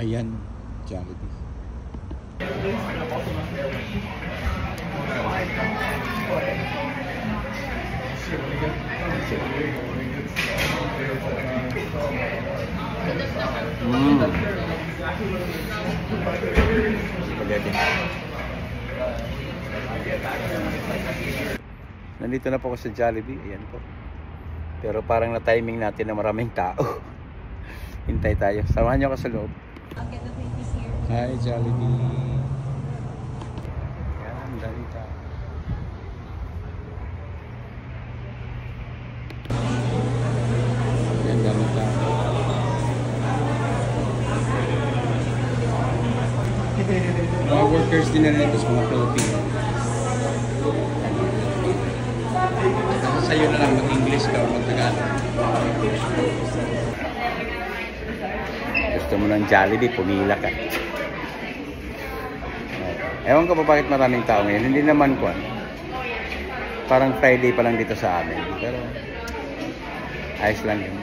Ayan, Jollibee. Spaghetti. Nandito na po ako sa Jollibee. Ayan po. Pero parang na-timing natin na maraming tao. Hintay tayo. Samahan niyo ako sa loob. Hi, Jollibee. Ayan, daming tao. Ayan, daming tao. Mga workers din na dito sa mga Pilipino. Sa'yo na lang mag-English ka o mag-Tagalog. Gusto mo ng Jollibee, pumila ka. Ewan ko pa bakit maraming tao ngayon. Hindi naman ko. Parang Friday pa lang dito sa amin. Pero ayos lang yun.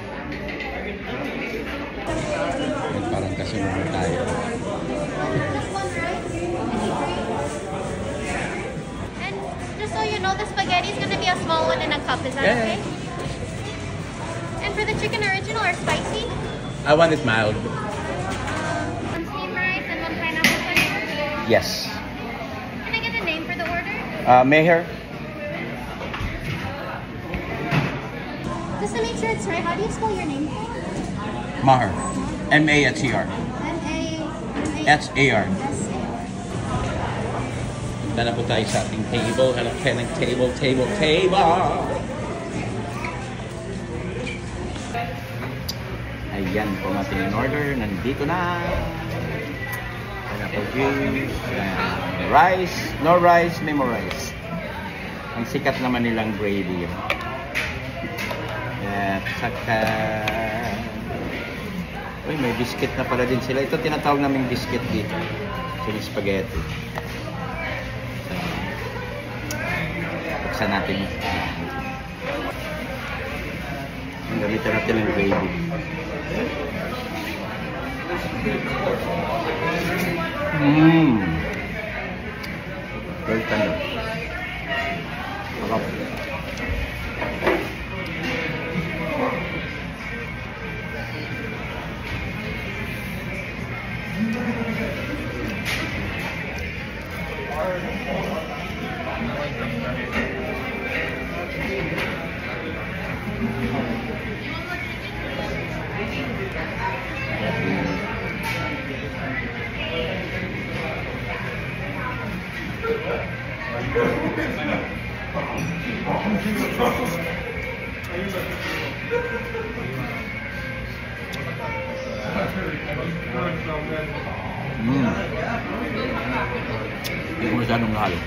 Parang kasunod tayo. So you know the spaghetti is going to be a small one in a cup, is that okay? And for the chicken original or spicy? I want it mild. One steamed rice and one pineapple sundae? Yes. Can I get a name for the order? Maher. Just to make sure it's right, how do you spell your name? Maher. M-A-H-E-R. H-A-R. Punta na po tayo sa ating table. Hanap tayo ng table. Ayan po ang ating order. Nandito na. Pineapple juice. Rice. No rice, memorize. Ang sikat naman nilang gravy. At saka... Uy, may biscuit na pala din sila. Ito tinatawag naming biscuit dito. Chili spaghetti. Buksan natin. Ang gamitan natin ng gravy. Well done. Sarap. Hindi ko masyadong nahalo.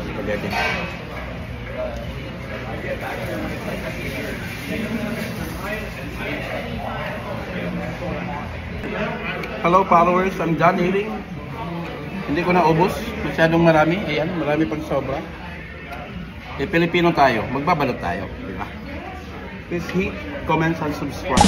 Spaghetti. Hello followers, I'm done eating. Hindi ko na ubos, masyadong marami. Ayan, marami pang sobra. Eh, Pilipino tayo, magbabalot tayo, di ba? Please hit, comment, and subscribe.